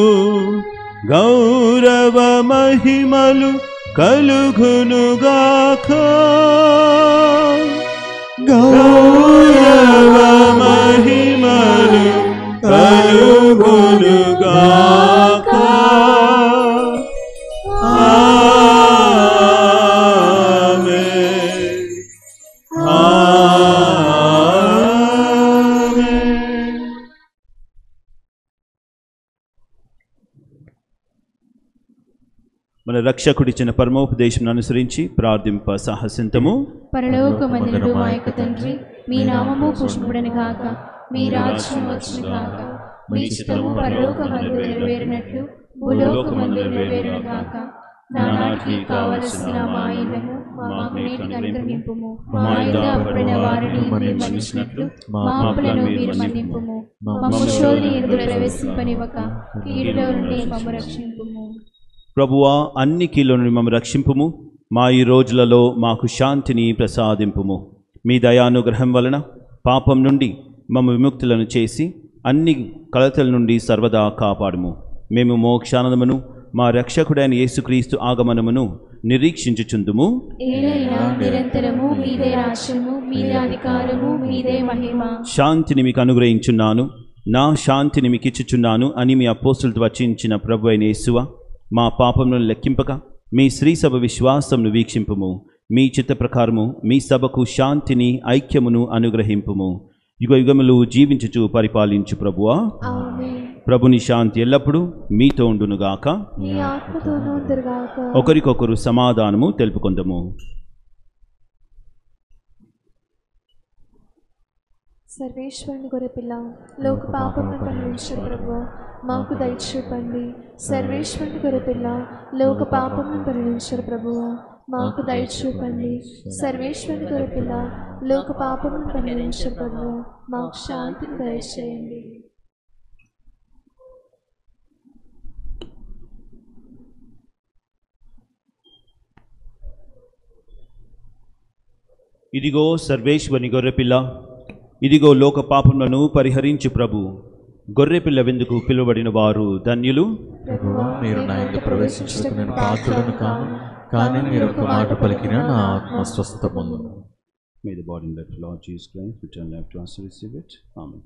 గౌరవ మహిమలు కలుగునుగాక. గౌరవ మహిమలు కలుగునుగాక. ఆమేన్. ఆమేన్. మన రక్షకుడిచ్చిన పరమోపదేశం అనుసరించి ప్రార్థింప సాహసింతము. పరలోకమందున మా యొక్క తండ్రి, మీ నామము పూజింపబడును గాక, మీ రాజ్యం వచ్చును గాక, మీ చిత్తము పరలోకమందు నెరవేరినట్లు భూలోకమందు నెరవేరుగాక. నానాటికి కావలసిన మా ఇళ్ళను మాకు నేటికి అనుగ్రహింపుము. మా యుద్ధ పడిన వారిని మీరు మన్నించినట్లు మా పాపలను మీరు మన్నింపుము. మమ్ము శోధన యందు ప్రవేశింపనివ్వక కీడులో నుండి మమ్ము రక్షింపుము. ప్రభువా, అన్ని కీళ్ళ నుండి మమ్ము రక్షింపుము. మా ఈ రోజులలో మాకు శాంతిని ప్రసాదింపుము. మీ దయానుగ్రహం వలన పాపం నుండి మమ్ము విముక్తులను చేసి అన్ని కలతల నుండి సర్వదా కాపాడుము. మేము మోక్షానందమును మా రక్షకుడైన యేసుక్రీస్తు ఆగమనమును నిరీక్షించుచుందుము. ఏలైనా నిరంతరము మీదే రాజ్యము, మీదే అధికారము, మీదే మహిమ. శాంతిని మీకు అనుగ్రహించున్నాను, నా శాంతిని మీకు ఇచ్చుచున్నాను అని మీ అపోస్తులతో వచించిన ప్రభు అయిన యేసువా, మా పాపములను లెక్కింపక మీ శ్రీసభ విశ్వాసమును వీక్షింపుము. మీ చిత్త ప్రకారము మీ సభకు శాంతిని ఐక్యమును అనుగ్రహింపుము. యుగ యుగములు జీవించుచు పరిపాలించు ప్రభువా. ఆమేన్. ప్రభుని శాంతి ఎల్లప్పుడూ మీతో ఉండునుగాక. మీ ఆత్మతోనూ ఉండుగాక. ఒకరికొకరు సమాధానము తెలుపుకొందము. సర్వేశ్వరుని గొర్రెపిల్ల, లోక పాపమును పరిహరించు ప్రభువా, మాకు దయచూపండి. సర్వేశ్వరుని గొర్రెపిల్ల, లోక పాపమును పరిహరించు ప్రభువా, మాకు దయచూపండి. సర్వేశ్వరుని గొర్రెపిల్ల, లోక పాపమును పరిహరించు ప్రభువా, మాకు శాంతిని దయచేయండి. ఇదిగో సర్వేశ్వరుని గొర్రెపిల్ల, ఇదిగో లోక పాపములను పరిహరించు ప్రభు. గొర్రెపిల్ల విందుకు పిలువబడిన వారు ధన్యులు. ప్రభువా, మీరు నా ఇంట ప్రవేశించుటకు నేను పాత్రుడను కాను, కానీ మీరు ఒక మాట పలికిన నా ఆత్మ స్వస్థత పొందును. May the body and blood of Lord Jesus Christ return life to us to receive it. Amen.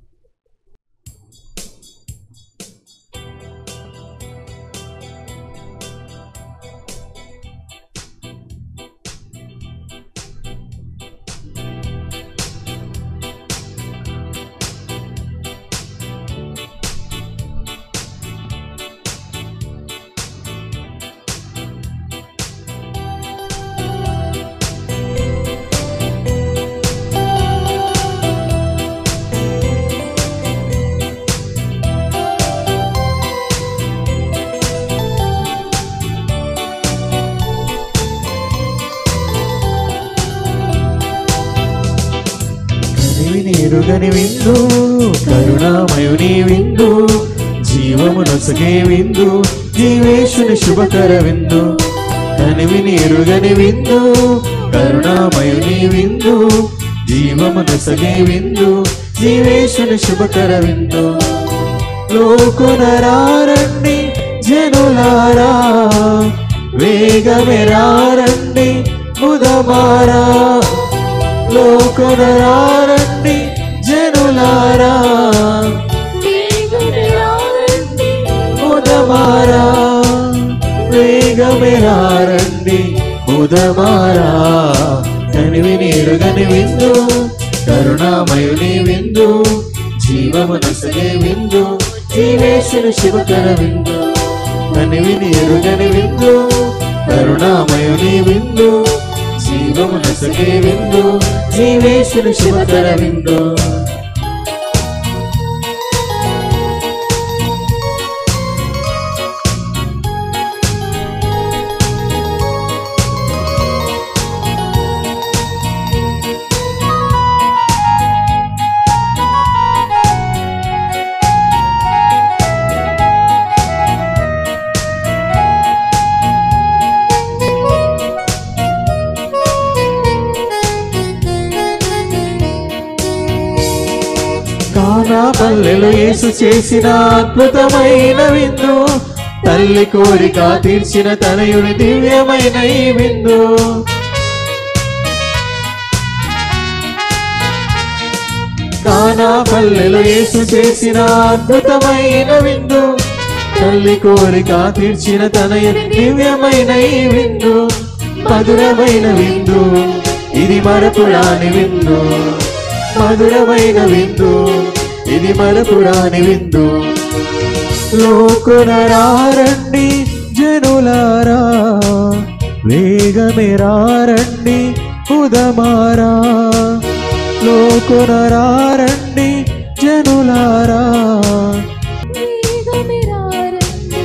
ఎరుగని విందు, కరుణామయుని విందు, జీవము నొసగే విందు, జీవేశుని శుభకర విందు. కనివిని ఎరుగని విందు, కరుణామయుని విందు, జీవము నొసగే విందు, జీవేశుని శుభకర విందు. లోకునరారండి జనులారా, వేగమెరారండి ముదమారా. లోకునరారండి జనులారా, ముదమారా. వేగమెరారండి ముదమారా. కనివిని ఎరుగని విందు, కరుణామయుని విందు, జీవము నొసగే విందు, జీవేశుని శుభకర విందు. కనివిని ఎరుగని విందు, కరుణామయుని విందు, జీవము నొసగే విందు, జీవేశుని శుభకర విందు. కానా పల్లెలో యేసు చేసిన అద్భుతమైన విందు, తల్లి కోరిక తీర్చిన తనయుని దివ్యమైన ఈ విందు. కానా పల్లెలో యేసు చేసిన అద్భుతమైన విందు, తల్లి కోరిక తీర్చిన తనయుని దివ్యమైన ఈ విందు. మధురమైన విందు, ఇది మరపురాని విందు. మధురమైన విందు, ఇది మరపురాని విందు. లోకునరారండి జనులారా, వేగమెరారండి ఉదమారా. లోకునరారండి జనులారా, వేగమెరారండి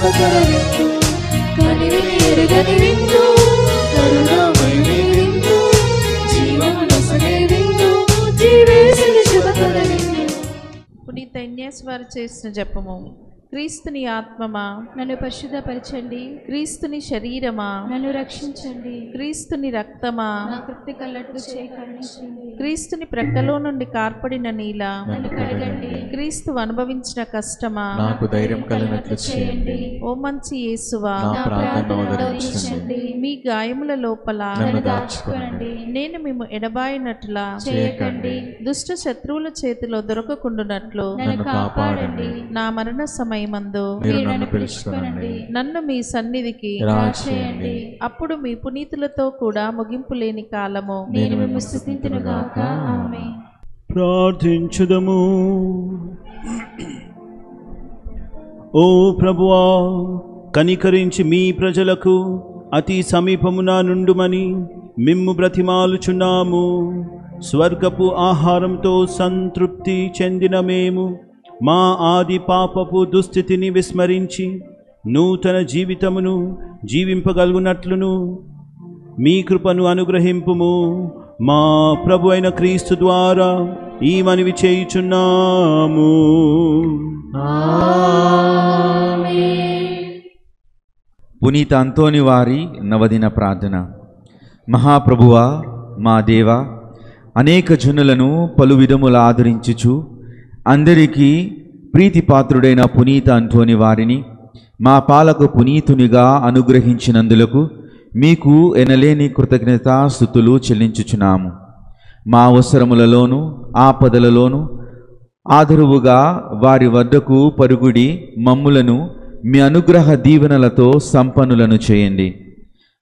శుభకర విందు కనివిని ఎరుగని విందు కరుణామయుని విందు జీవము నొసగే విందు జీవేశుని శుభకర విందు. పునీత ఇన్యాస్ వారు చేసిన జపము. క్రీస్తుని ఆత్మమా నన్ను పరిశుద్ధపరచండి, క్రీస్తుని శరీరమా నన్ను రక్షించండి, క్రీస్తుని రక్తమా నా తృప్తి కల్లట్లు చేయి కరుణించండి, క్రీస్తుని ప్రక్కలో నుండి కార్పడిన నీల నన్ను కడగండి, క్రీస్తు అనుభవించిన కష్టమా నాకు ధైర్యం కలిగినట్లు చేయండి. ఓ మంచి యేసువా నా ప్రార్థన ఆదరించండి. మీ గాయముల లోపల నన్ను దాచుకోనండి. నేను మేము ఎడబాయినట్లా చేయకండి, దుష్ట శత్రువుల చేతిలో దొరకకుండునట్లు నన్ను కాపాడండి. నా మరణ సమయమందు మీరు నన్ను పిలుచుకోనండి. నన్ను మీ సన్నిధికి రాచేయండి. అప్పుడు మీ పునీతులతో కూడా ముగింపు లేని కాలము నేను మిమ్ము స్తుతింతునుగాక. ఆమేన్. ప్రార్థించుదము. ఓ ప్రభువా, కనికరించి మీ ప్రజలకు అతి సమీపమున నుండుమని మిమ్ము బ్రతిమాలుచున్నాము. స్వర్గపు ఆహారంతో సంతృప్తి చెందిన మేము మా ఆది పాపపు దుస్థితిని విస్మరించి నూతన జీవితమును జీవింపగలుగునట్లును మీ కృపను అనుగ్రహింపుము. మా ప్రభు అయిన క్రీస్తు ద్వారా ఈ మనవి చేయుచున్నాము. పునీత అంతోని వారి నవదిన ప్రార్థన. మహాప్రభువా, మా దేవా, అనేక జనులను పలు విధముల ఆదరించుచు అందరికీ ప్రీతిపాత్రుడైన పునీత అంతోని వారిని మా పాలకు పునీతునిగా అనుగ్రహించినందులకు మీకు ఎనలేని కృతజ్ఞతాస్తుతులు చెల్లించుచున్నాము. మా అవసరములలోనూ ఆపదలలోనూ ఆదరువుగా వారి వద్దకు పరుగుడి మమ్ములను మీ అనుగ్రహ దీవెనలతో సంపన్నులను చేయండి.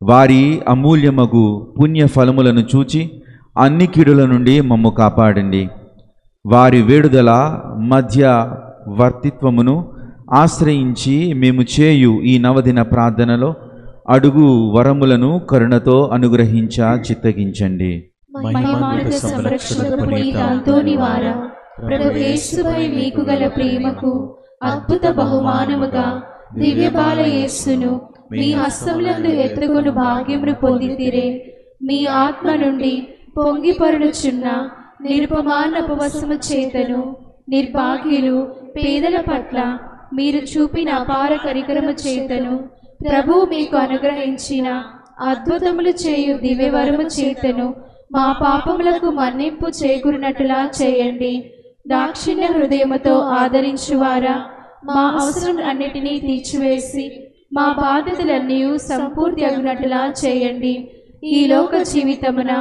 వారి అమూల్యమగు పుణ్య ఫలములను చూచి అన్ని కీడుల నుండి మమ్ము కాపాడండి. వారి వేడుదల మధ్య వర్తిత్వమును ఆశ్రయించి మేము చేయు ఈ నవదిన ప్రార్థనలో అడుగు వరములను కరుణతో అనుగ్రహించ చిత్తగించండి. మహిమాన్విత సంరక్షక పునీత అంతోని వారా, ప్రభు యేసుపై మీకు గల ప్రేమకు అద్భుత బహుమానముగా దివ్య బాల యేసును మీ హస్తములందు ఎత్తుకొను భాగ్యమును పొందితిరే. మీ ఆత్మ నుండి పొంగిపరుచున్న నిరుపమాన ఉపవసము చేతను నిర్భాగ్యులు పేదల పట్ల మీరు చూపిన అపార కరికరము చేతను ప్రభువు మీకు అనుగ్రహించిన అద్భుతములు చేయు దివ్యవరము చేతను మా పాపములకు మన్నింపు చేకూరినట్లుగా చేయండి. దాక్షిణ్య హృదయముతో ఆదరించువారా, మా అవసరం అన్నిటినీ తీర్చివేసి మా బాధ్యతలన్నీ సంపూర్తి అగునట్లుగా చేయండి. ఈ లోక జీవితమున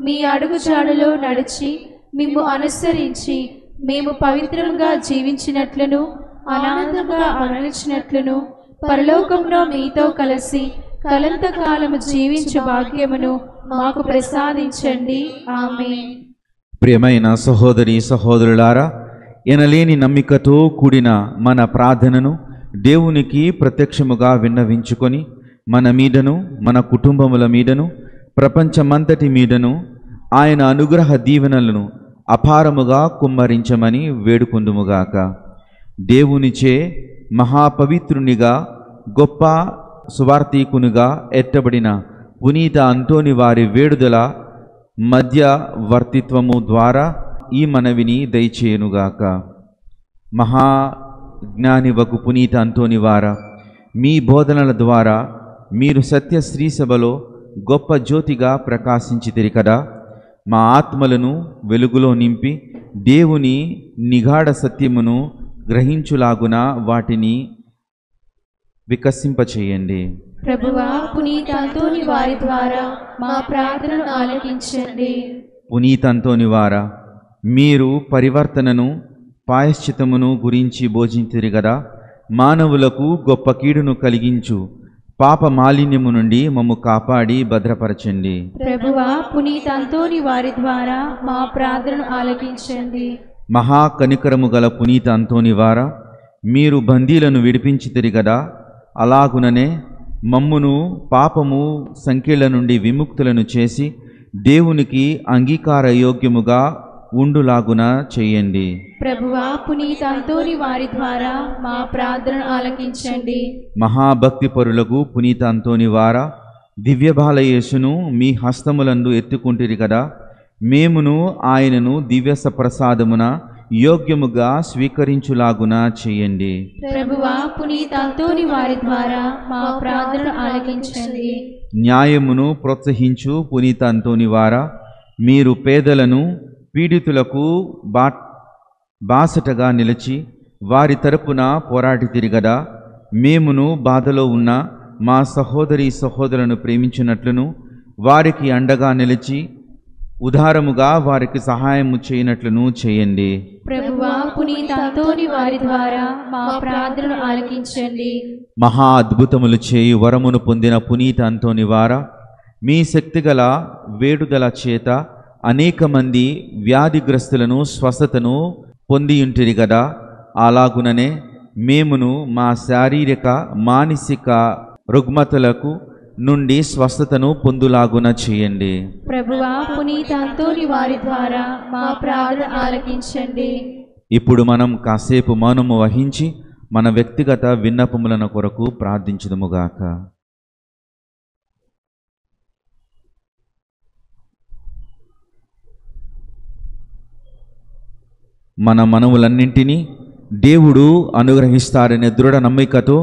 మీ అడుగుజాడలో నడిచి మిమ్ము అనుసరించి మేము పవిత్రంగా జీవించినట్లును ఆనందంగా ఆనందించినట్లును పరలోకంలో మీతో కలిసి కలంతకాలము జీవించు భాగ్యమును మాకు ప్రసాదించండి. ఆమేన్. ప్రియమైన సహోదరి సహోదరులారా, ఎనలేని నమ్మికతో కూడిన మన ప్రార్థనను దేవునికి ప్రత్యక్షముగా విన్నవించుకొని మన మీదను మన కుటుంబముల మీదను ప్రపంచమంతటి మీదను ఆయన అనుగ్రహ దీవెనలను అపారముగా కుమ్మరించమని వేడుకొందుముగాక. దేవునిచే మహాపవిత్రునిగా గొప్ప సువార్తీకునిగా ఎత్తబడిన పునీత అంతోని వారి వేడుదల మధ్యవర్తిత్వము ద్వారా ఈ మనవిని దయచేయునుగాక. మహాజ్ఞానివకు పునీత అంతోని వారా, మీ బోధనల ద్వారా మీరు సత్య శ్రీ సభలో గొప్ప జ్యోతిగా ప్రకాశించితిరి కదా. మా ఆత్మలను వెలుగులో నింపి దేవుని నిగాఢ సత్యమును గ్రహించులాగున వాటిని వికసింపచేయండి. ప్రభువా, పునీత అంతోని వారి ద్వారా మా ప్రార్థనను ఆలకించండి. పునీత అంతోని వారా, మీరు పరివర్తనను పాయశ్చితమును గురించి బోధించిరి కదా. మానవులకు గొప్ప కీడును కలిగించు పాప మాలిన్యము నుండి మమ్ము కాపాడి భద్రపరచండి. ప్రభువా, పునీత అంతోని వారి ద్వారా మా ప్రార్థనను ఆలకించండి. మహా కనికరము గల పునీత అంతోని వారా, మీరు బందీలను విడిపించితిరి కదా. అలాగుననే మమ్మును పాపము సంఖ్యల నుండి విముక్తులను చేసి దేవునికి అంగీకార యోగ్యముగా ఉండులాగున చేయండి. ప్రభువా, పునీత అంతోని వారి ద్వారా మా ప్రార్థన ఆలకించండి. మహాభక్తి పరులకు పునీత అంతోని వారా, దివ్యబాలయేసును మీ హస్తములందు ఎత్తుకుంటిరి కదా, మేమును ఆయనను దివ్య ప్రసాదమున యోగ్యముగా స్వీకరించులాగున చేయండి. ప్రభువా, పునీత అంతోని వారి ద్వారా మా ప్రార్థన ఆలకించండి. న్యాయమును ప్రోత్సహించు పునీత అంతోని వారా, మీరు పేదలను పీడితులకు బాసటగా నిలిచి వారి తరపున పోరాటి తిరిగదా, మేమును బాధలో ఉన్న మా సహోదరి సహోదరులను ప్రేమించినట్లును వారికి అండగా నిలిచి ఉదారముగా వారికి సహాయము చేయనట్లును చేయండి. ప్రభువా, పునీత అంతోని వారి ద్వారా మా ప్రార్థన ఆలకించండి. మహా అద్భుతములు చేయు వరమును పొందిన పునీత అంతోని వారా, మీ శక్తిగల వేడుదల చేత అనేక మంది వ్యాధిగ్రస్తులను స్వస్థతను పొందియుంటిరి కదా, అలాగుననే మేమును మా శారీరక మానసిక రుగ్మతలకు నుండి స్వస్థతను పొందులాగున చేయండి. ప్రభువా, పునీత అంతోని వారి ద్వారా మా ప్రార్థన ఆలకించండి. ఇప్పుడు మనం కాసేపు మౌనము వహించి మన వ్యక్తిగత విన్నపములను కొరకు ప్రార్థించుదుముగాక. మన మనవులన్నింటినీ దేవుడు అనుగ్రహిస్తారనే దృఢ నమ్మికతో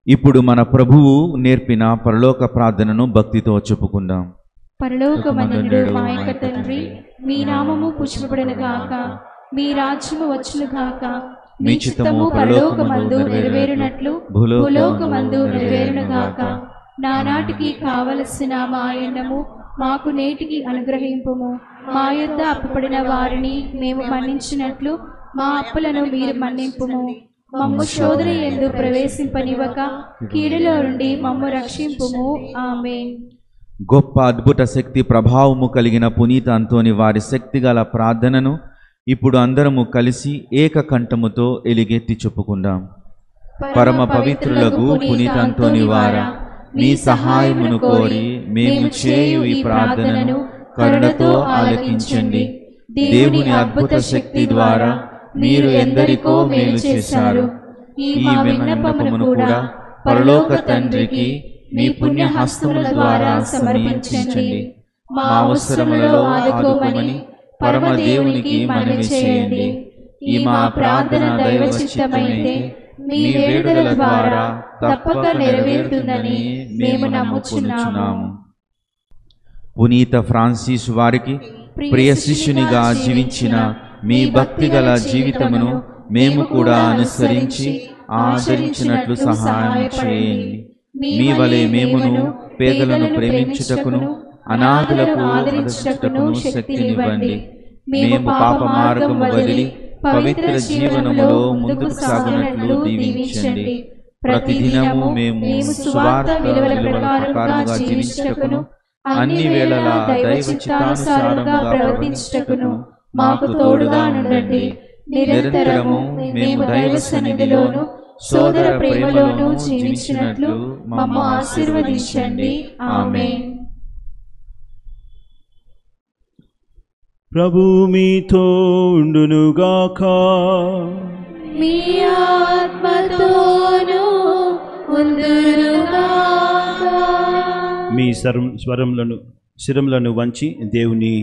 ఇప్పుడు మన ప్రభువు నేర్పిన పరలోక ప్రార్థనను భక్తితో చెప్పుకుందాం. పరలోకమందుండు మా యొక్క తండ్రి, మీ నామము పూజింపబడును గాక, మీ రాజ్యము వచ్చును గాక, మీ చిత్తము పరలోకమందు నెరవేరునట్లు భూలోకమందు నెరవేరును గాక. నానాటికి కావలసిన మా అన్నము మాకు నేటికి అనుగ్రహింపుము. మా యొద్ద అప్పుపడిన వారిని మేము మన్నించినట్లు మా అప్పులను మీరు మన్నింపుము. మమ్ము శోధన యందు ప్రవేశింపనివ్వక కీడులో నుండి మమ్ము రక్షింపుము. ఆమేన్. గొప్ప అద్భుత శక్తి ప్రభావము కలిగిన పునీత అంతోని వారి శక్తిగల ప్రార్థనను ఇప్పుడు అందరము కలిసి ఏకకంఠముతో ఎలుగెత్తి చెప్పుకుందాం. పరమ పవిత్రులకు పునీత అంతోని వారా, మీ సహాయమును కోరి మేము చేయు ఈ ప్రార్థనను కరుణతో ఆలకించండి. దేవుని అద్భుత శక్తి ద్వారా మీరు ఎందరికో మేలు చేశారు. ఈ విన్నపమును కూడా పరలోక తండ్రికి మీ పుణ్య హస్తముల ద్వారా సమర్పించండి. మా అవసరములలో ఆదుకోమని పరమ దేవునికి మనవి చేయండి. ఈ మా ప్రార్థన దైవచిత్తమైతే మీ వేడుదల ద్వారా తప్పక నెరవేరుతుందని మేము నమ్ముచున్నాము. పునీత ఫ్రాన్సిస్ వారికి ప్రియ శిష్యునిగా జీవించిన మీ భక్తిగల జీవితమును మేము కూడా అనుసరించి ఆచరించినట్లు సహాయం చేయండి. మీ వలె మేమును పేదలను ప్రేమించుటకును అనాథులకు ఆదరించుటకును శక్తినివ్వండి. మేము పాప మార్గము వదిలి పవిత్ర జీవనములో ముందుకు సాగునట్లు దీవించండి. ప్రతిదినము మేము సువార్త విలువల ప్రకారముగా జీవించుటకును అన్ని వేళలా దైవ చిత్తానుసారంగా ప్రవర్తించుటకును మాకు తోడుగా ఉండండి. నిరంతరము మేము దైవ సన్నిధిలోను సోదర ప్రేమలోను జీవించినట్లు మమ్ము ఆశీర్వదించండి. ఆమేన్. ప్రభు మీతో ఉండునుగాక. మీ ఆత్మతోను ఉండునుగాక. మీ శిరములను వంచి దేవుని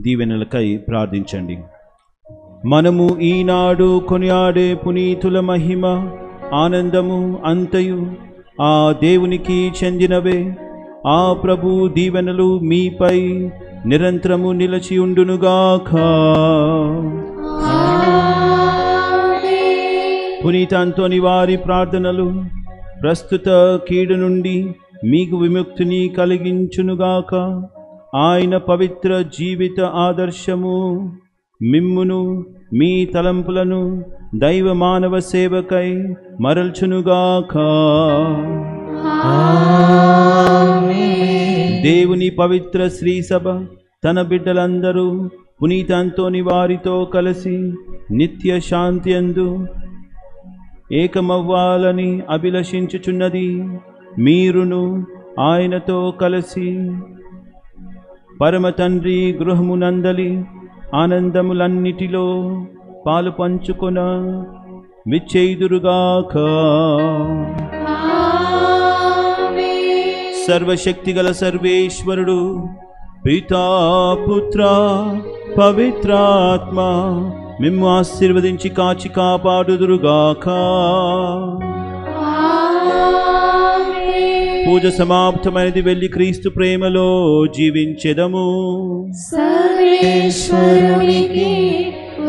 దీవెనలకై ప్రార్థించండి. మనము ఈనాడు కొనియాడే పునీతుల మహిమ ఆనందము అంతయు ఆ దేవునికి చెందినవే. ఆ ప్రభు దీవెనలు మీపై నిరంతరము నిలిచి ఉండునుగాక. పునీత అంతోని వారి ప్రార్థనలు ప్రస్తుత కీడు నుండి మీకు విముక్తిని కలిగించునుగాక. ఆయన పవిత్ర జీవిత ఆదర్శము మిమ్మును మీ తలంపులను దైవ మానవ సేవకై మరల్చునుగాక. దేవుని పవిత్ర శ్రీ సభ తన బిడ్డలందరూ పునీత అంతోని వారితో కలిసి నిత్య శాంతి యందు ఏకమవ్వాలని అభిలషించుచున్నది. మీరును ఆయనతో కలిసి పరమ తండ్రి గృహమునందలి ఆనందములన్నిటిలో పాలు పంచుకొన విచ్చేయుదురుగాక. సర్వశక్తిగల సర్వేశ్వరుడు పితా పుత్ర పవిత్రాత్మ మిమ్ము ఆశీర్వదించి కాచి కాపాడుదురుగాక. పూజ సమాప్తమైనది. వెళ్ళి క్రీస్తు ప్రేమలో జీవించెదము. సర్వేశ్వరునికి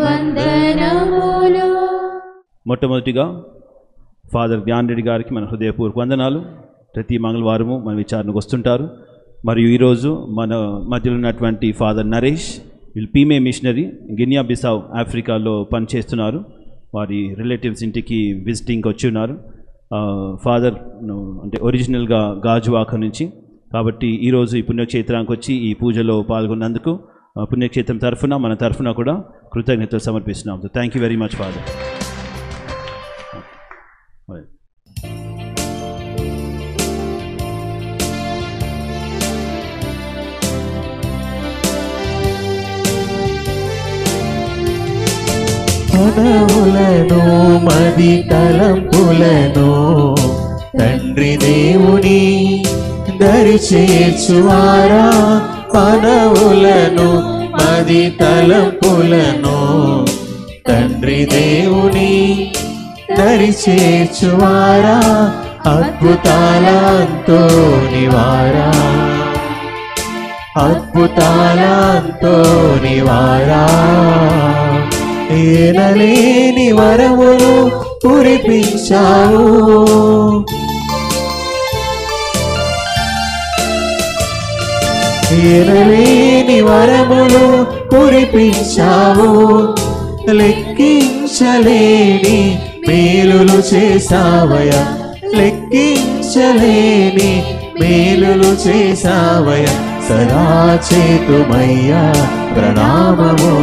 వందనములు. మొట్టమొదటిగా ఫాదర్ జ్ఞాన్ రెడ్డి గారికి మన హృదయపూర్వక వందనాలు. ప్రతి మంగళవారము మన విచారణకు వస్తుంటారు. మరియు ఈరోజు మన మధ్యలో ఉన్నటువంటి ఫాదర్ నరేష్, వీళ్ళు పీమే మిషనరీ, గినియా బిసావ్ ఆఫ్రికాలో పనిచేస్తున్నారు. వారి రిలేటివ్స్ ఇంటికి విజిటింగ్కి వచ్చి ఉన్నారు. ఫాదర్ అంటే ఒరిజినల్గా గాజువాక నుంచి. కాబట్టి ఈరోజు ఈ పుణ్యక్షేత్రానికి వచ్చి ఈ పూజలో పాల్గొన్నందుకు పుణ్యక్షేత్రం తరఫున మన తరఫున కూడా కృతజ్ఞతలు సమర్పిస్తున్నాం. Thank you very much father. మనవులను మది తలంపులను తండ్రి దేవుని దరి చేర్చువారా. మనవులను మది తలంపులను తండ్రి దేవుని దరి చేర్చువారా. అద్భుతాలతో నివారా, అద్భుతాలతో నివారా. ఏనలేని వరములు కురిపించావు, ఏనలేని వరములు కురిపించావు. లెక్కించలేని మేలులు చేసావయ, లెక్కించలేని మేలులు చేసావయ. సదా చేతుమయ్యా ప్రణామము,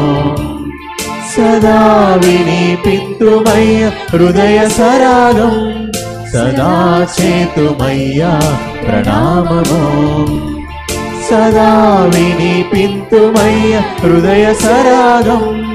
సదా వినిపింతుమయ్య హృదయ సరాగం. సదా చేతుమయ్యా ప్రణామము, సదా వినిపింతుమయ్య హృదయ సరాగం.